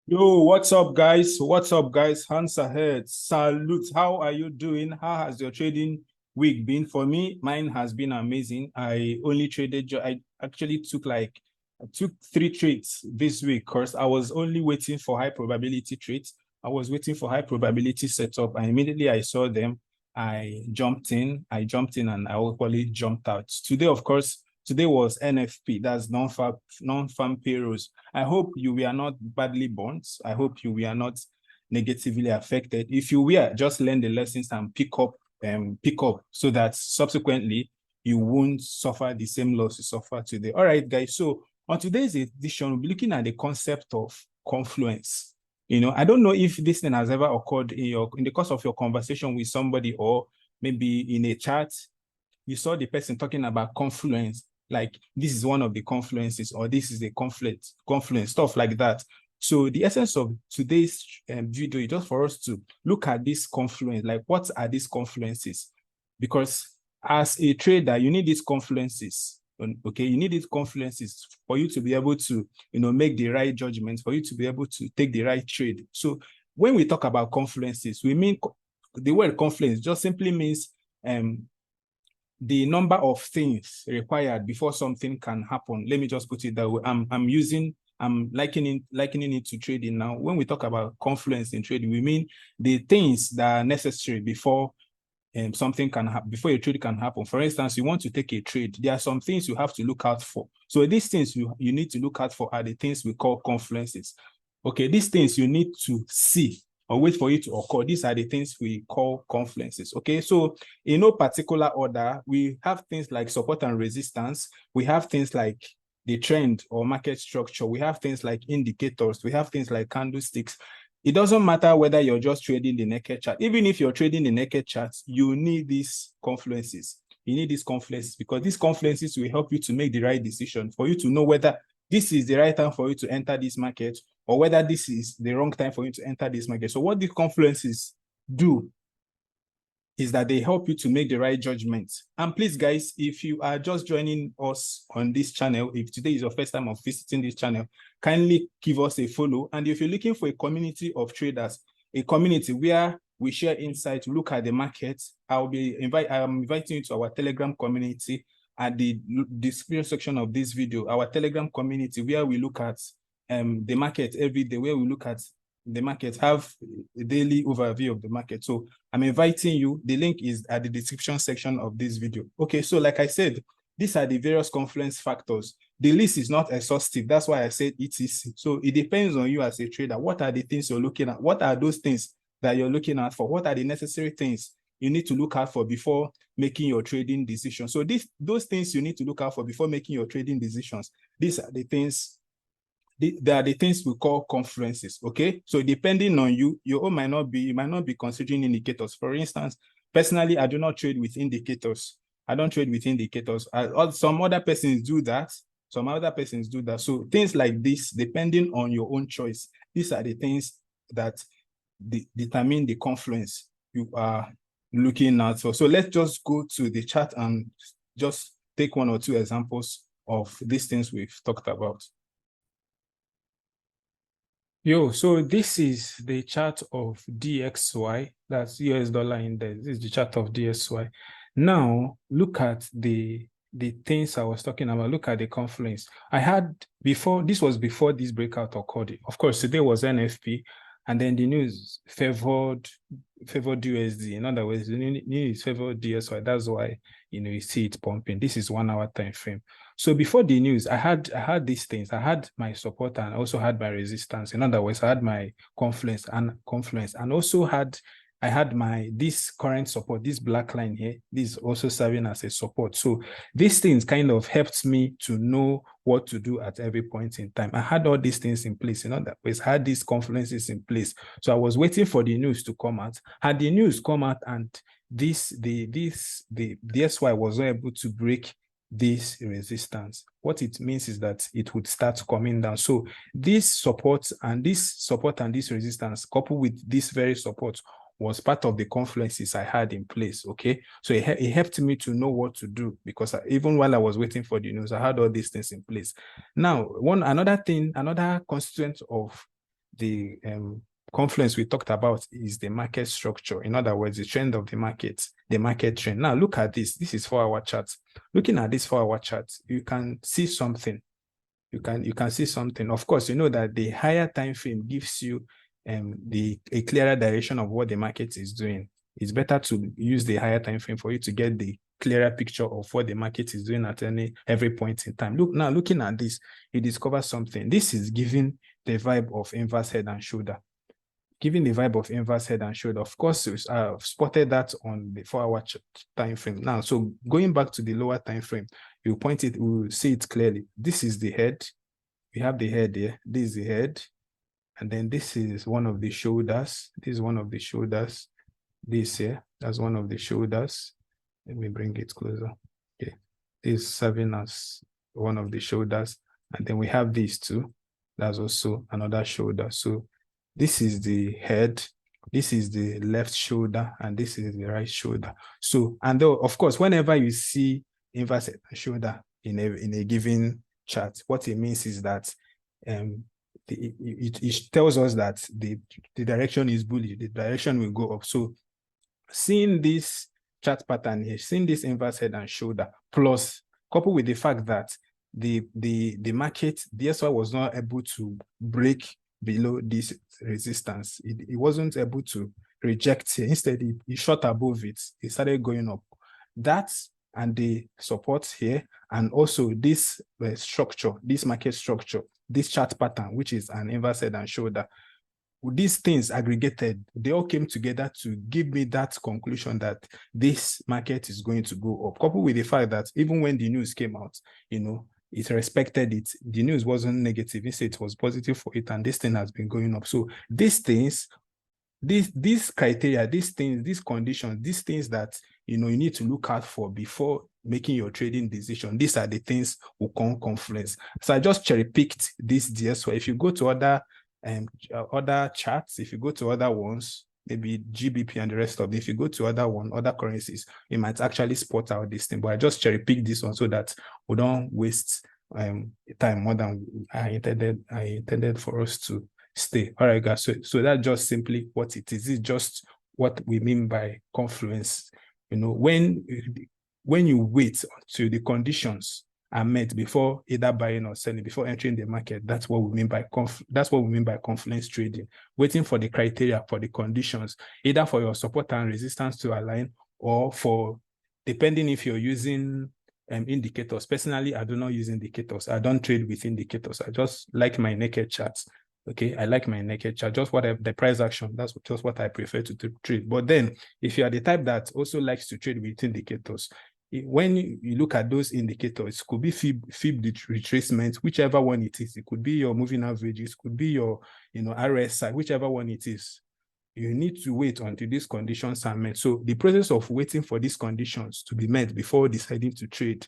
Yo, what's up, guys? What's up, guys? Hands ahead. Salute. How are you doing? How has your trading week been? For me, mine has been amazing. I only traded, I actually I took 3 trades this week because I was only waiting for high probability trades. I was waiting for high probability setup, and immediately I saw them. I jumped in and I equally jumped out. Today was NFP, that's non-farm payrolls. I hope you were not badly burnt. I hope you were not negatively affected. If you were, just learn the lessons and pick up so that subsequently you won't suffer the same loss you suffer today. All right, guys. So on today's edition, we'll be looking at the concept of confluence. I don't know if this thing has ever occurred in the course of your conversation with somebody, or maybe in a chat you saw the person talking about confluence, like this is one of the confluences, or this is a confluence, stuff like that. So the essence of today's video is just for us to look at this confluence, like what are these confluences? Because as a trader, you need these confluences. Okay, you need these confluences for you to be able to, make the right judgments, for you to be able to take the right trade. So when we talk about confluences, we mean the word confluence just simply means the number of things required before something can happen. Let me just put it that way. I'm likening it to trading now. When we talk about confluence in trading, we mean the things that are necessary before something can happen, before a trade can happen. For instance, you want to take a trade, there are some things you have to look out for. So these things you need to look out for are the things we call confluences. Okay, these things you need to see or wait for it to occur. These are the things we call confluences. Okay, so in no particular order, we have things like support and resistance. We have things like the trend or market structure. We have things like indicators. We have things like candlesticks. It doesn't matter whether you're just trading the naked chart. Even if you're trading the naked charts, you need these confluences. You need these confluences because these confluences will help you to make the right decision, for you to know whether this is the right time for you to enter this market or whether this is the wrong time for you to enter this market. So what these confluences do is that they help you to make the right judgment. And please, guys, if you are just joining us on this channel, if today is your first time of visiting this channel, kindly give us a follow. And if you're looking for a community of traders, a community where we share insights, look at the market, I'm inviting you to our Telegram community at the description section of this video, our Telegram community, where we look at the market every day, where we look at the market, have a daily overview of the market. So I'm inviting you. The link is at the description section of this video. Okay, so like I said, these are the various confluence factors. The list is not exhaustive. That's why I said it is. So it depends on you as a trader. What are the things you're looking at? What are those things that you're looking at for? What are the necessary things you need to look out for before making your trading decision? So those things you need to look out for before making your trading decisions. These are the things they are the things we call confluences. Okay, so depending on you, you might not be considering indicators. For instance, personally, I do not trade with indicators. I don't trade with indicators. Some other persons do that. So things like this, depending on your own choice, these are the things that determine the confluence you are looking at. So let's just go to the chart and just take one or two examples of these things we've talked about. Yo, so this is the chart of DXY, that's US dollar index. This is the chart of DXY. Now, look at the things I was talking about. Look at the confluence. I had before, this was before this breakout occurred. Of course, today was NFP, and then the news favored USD. In other words, the news favored DXY. That's why, you see it pumping. This is 1 hour time frame. So before the news, I had these things. I had my support and also had my resistance. In other words, I had my confluence, and also I had this current support, this black line here. This is also serving as a support. So these things kind of helped me to know what to do at every point in time. I had all these things in place. In other words, I had these confluences in place. So I was waiting for the news to come out. Had the news come out and the SY was not able to break this resistance, what it means is that it would start coming down. So this support and this resistance, coupled with this very support, was part of the confluences I had in place. Okay, so it helped me to know what to do, because even while I was waiting for the news, I had all these things in place. Now, another constituent of Confluence we talked about is the market structure. In other words, the trend of the market trend. Now look at this. This is 4-hour chart. Looking at this 4-hour chart, you can see something. You can see something. Of course, you know that the higher time frame gives you a clearer direction of what the market is doing. It's better to use the higher time frame for you to get the clearer picture of what the market is doing at every point in time. Look now, looking at this, you discover something. This is giving the vibe of inverse head and shoulder. Giving the vibe of inverse head and shoulder. Of course, I've spotted that on the 4-hour time frame. Now, so going back to the lower time frame, you point it, we'll see it clearly. This is the head. We have the head here. This is the head. And then this is one of the shoulders. This is one of the shoulders. This here, that's one of the shoulders. Let me bring it closer. Okay. This is serving as one of the shoulders. And then we have these two. That's also another shoulder. So this is the head, this is the left shoulder, and this is the right shoulder. So, and though, of course, whenever you see inverse shoulder in a given chart, what it means is that it tells us that the direction is bullish, the direction will go up. So seeing this chart pattern here, seeing this inverse head and shoulder, plus coupled with the fact that the market, the SY was not able to break below this resistance. It wasn't able to reject here. Instead, it shot above it. It started going up. That and the support here, and also this structure, this market structure, this chart pattern, which is an inverse head and shoulder, these things aggregated, they all came together to give me that conclusion that this market is going to go up. Coupled with the fact that even when the news came out, you know, it respected it. The news wasn't negative. Instead, it was positive for it, and this thing has been going up. So these things, these criteria, these things, these conditions, these things that you need to look out for before making your trading decision. These are the things who come Confluence. So I just cherry picked this DS. So if you go to other charts, if you go to other ones, maybe GBP and the rest of it, if you go to other currencies, you might actually spot out this thing. But I just cherry pick this one so that we don't waste time more than I intended for us to stay. All right, guys. So that's just simply what it is. It's just what we mean by Confluence. When you wait till the conditions are met before either buying or selling, before entering the market, that's what we mean by Confluence trading. Waiting for the criteria, for the conditions, either for your support and resistance to align, or for, depending if you're using indicators. Personally, I do not use indicators. I don't trade with indicators. I just like my naked charts. Okay, I like my naked chart, just the price action. That's just what I prefer to trade. But then, if you are the type that also likes to trade with indicators, when you look at those indicators, it could be fib retracement, whichever one it is. It could be your moving averages, it could be your RSI, whichever one it is. You need to wait until these conditions are met. So the process of waiting for these conditions to be met before deciding to trade,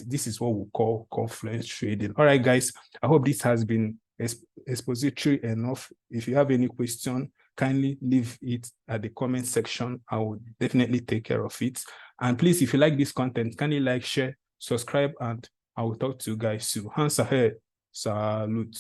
this is what we call Confluence trading. All right, guys, I hope this has been expository enough. If you have any question, kindly leave it at the comment section. I will definitely take care of it. And please, if you like this content, kindly like, share, subscribe, and I will talk to you guys soon. Hands ahead. Salute.